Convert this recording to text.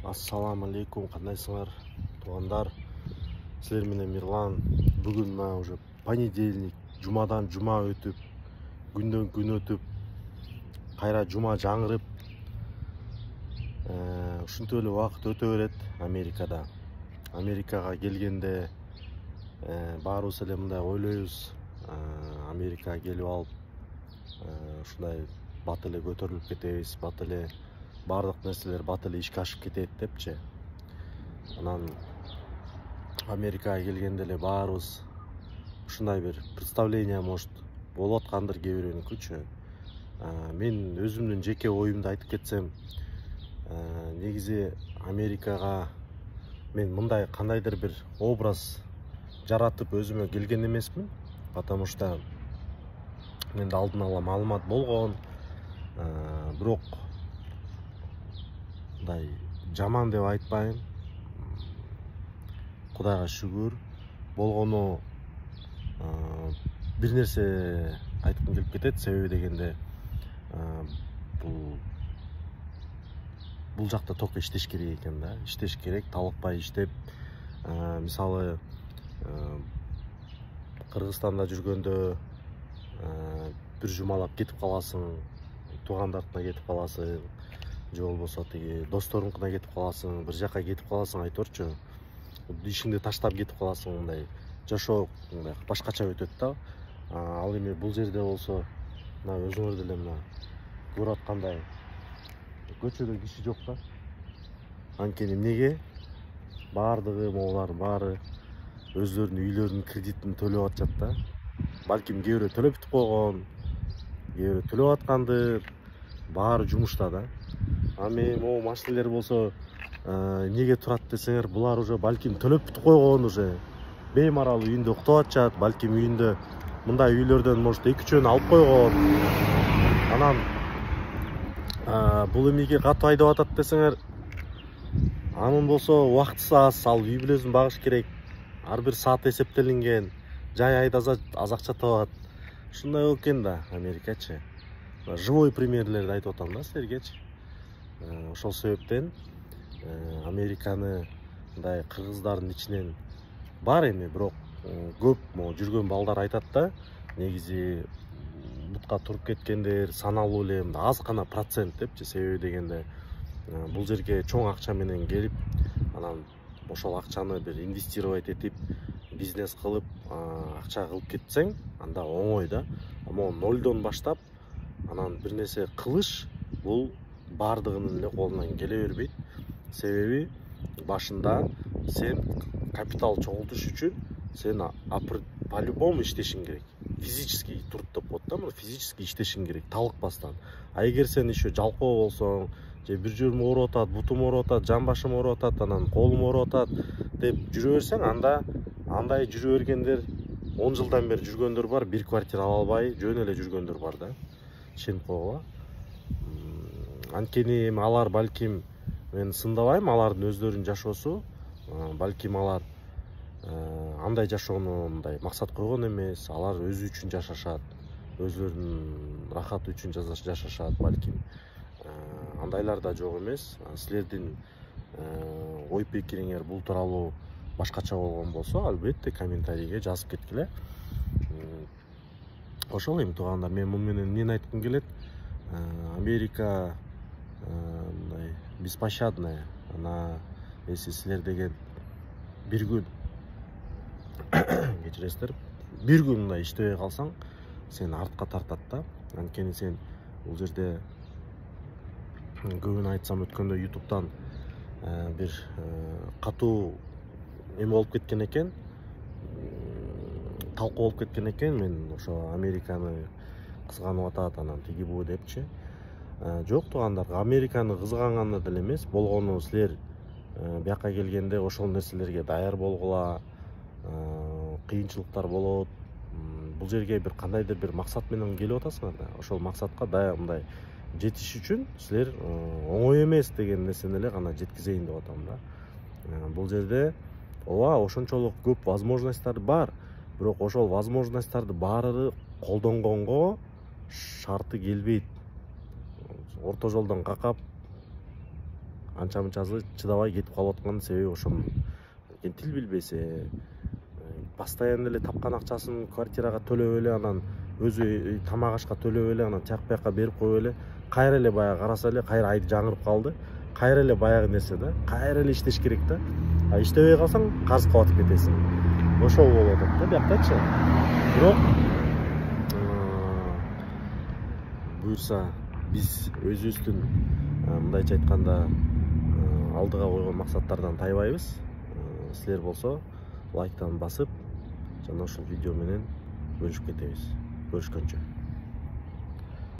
Ассаламу алейкум, кандайсыңар туугандар? Силер менен Мирлан. Бүгүн уже понедельник, жумадан жума өтүп, күндөн күн өтүп, кайра жума жаңырып, ушинтип эле убакыт өтө берет Америкада. Америкага келгенде баарыбыз эле мындай ойлойбуз, Америкага келип алып, ушундай бат эле көтөрүлүп кетебиз, бат эле бардык нерселер бат эле ишке ашып кетет депчи. Анан Америкага келгенде эле баарыбыз ушундай бир представление может болуп аткандыр кээ бирөөнүкүчү. Мен өзүмдүн жеке оюмду айтып кетсем, негизи Америкага мен мындай кандайдыр бир образ жаратып өзүмө келген эмесмин, потому что менде алдын ала маалымат болгон, бирок мындай жаман деп айтпайм, Кудайга шүгүр болгону. Бир нерсе айткым келип кетет, себеби дегенде бул жакта только иштеш керек экен да, иштеш керек, талыкпай иштеп, мисалы Кыргызстанда жүргөндө бир жумалап кетип каласың, туугандардыкына кетип каласың, же болбосо тиги досторуңкуна кетип каласың, бир жака кетип каласың, айторчу, ишиңди таштап кетип каласың, мындай жашоо мындай башкача өтөт да. Ал эми бул жерде болсо, мына өзүңөр деле мына көрүп аткандай көчөдө киши жок да. Анткени эмнеге? Баардыгы могулар баары өздөрүнүн үйлөрүнүн кредитин төлөп атышат да. Балким кээ бирөө төлөп бүтүп койгон, кээ бирөө төлөп аткандыр, баары жумушта да. Эми могу машинелер болсо эмнеге турат десеңер, булар уже балким төлөп бүтүп койгон, уже беймарал үйүндө уктап атышат, балким үйүндө мындай үйлөрдөн может 2-3 алып койгон. Анан бул эмнеге катып айдап атат десеңер, анын болсо убактысы аз, ал үй бүлөсүн багыш керек, ар бир саат эсептелинген, жай айдаса аз акча табат. Ушундай болуп экен да Америкачы. Живой примерлерди айтып атам да силергечи. Ошол себептен Американы мындай кыргыздардын ичинен бар эми, бирок көп могу жүргөн балдар айтат да, негизи бутка туруп кеткендер саналуу эле аз гана процент депчи. Себеби дегенде бул жерге чоң акча менен келип, анан ошол акчаны бир инвестировать этип, бизнес кылып, акча кылып кетсең, анда оңой да. Ама нолдон баштап анан бир нерсе кылыш, бул баардыгынын эле колунан келе бербейт. Себеби башында сен капитал чогултуш үчүн сен по-любому иштешиң керек. Физически туруп деп коет да, физически иштешиң керек, талыкпастан. Эгер сен еще жалкоо болсоң, же бир жерим ооруп атат, бутум ооруп атат, жан башым ооруп атат, анан колум ооруп атат деп жүрө берсең, андай жүрө бергендер 10 жылдан бери жүргөндөр бар, бир квартира ала албай жөн эле жүргөндөр бар да. Ишенип койгула. Анткени алар балким, мен сындабайм, алардын өздөрүнүн жашоосу, балким алар андай жашоону мындай максат койгон эмес, алар өзү үчүн жашашат, өзлөрүнүн рахаты үчүн жашашат, балким. Андайлар да жок эмес. Силердин ой пикириңер бул тууралуу башкача болгон болсо, албетте комментарийге жазып кеткиле. Ошол эми туугандар, мен муну менен эмнени айткым келет? Америка мындай беспощадная. Ана если силер деген бир күн кечиресиздер, бир күн мындай иштебей калсаң, сени артка тартат да. Анткени сен бул жерде көбүн айтсам өткөндө ютубтан бир катуу эме болуп кеткен экен, талкуу болуп кеткен экен. Мен ошо Американы кызганып атат, анан тиги бу депчи. Жок туугандар, Американы кызганганда деле эмес, болгону силер бияка келгенде ошол нерселерге даяр болгула. Кыйынчылыктар болот. Бул жерге бир кандайдыр бир максат менен келип атасыңар да. Ошол максатка даяр мындай жетиш үчүн силер оңой эмес деген нерсени эле гана жеткизейин деп атам да. Бул жерде ооба ошончолук көп возможностьтар бар, бирок ошол возможностьтарды баары колдонгонго шарты келбейт. Орто жолдон какап анча мынчасы чыдабай кетип калып атканын себеби ошол. Тил билбесе, постоянно эле тапкан акчасын квартирага төлөп эле, анан өзү тамак ашка төлөп эле, анан тияк бияка берип коюп эле, кайра эле баягы караса эле кайра айды жаңырып калды. Кайра эле баягы нерсе да, кайра эле иштеш керек да. Иштебей калсаң карызга батып кетесиң. Ошол болуп атат да бияктачы. Бирок буюрса биз өзүбүздүн мындайча айтканда алдыга койгон максаттардан тайбайбыз. Силер болсо лайктан басып, жана ушул видео менен бөлүшүп кетебиз. Көрүшкөнчө.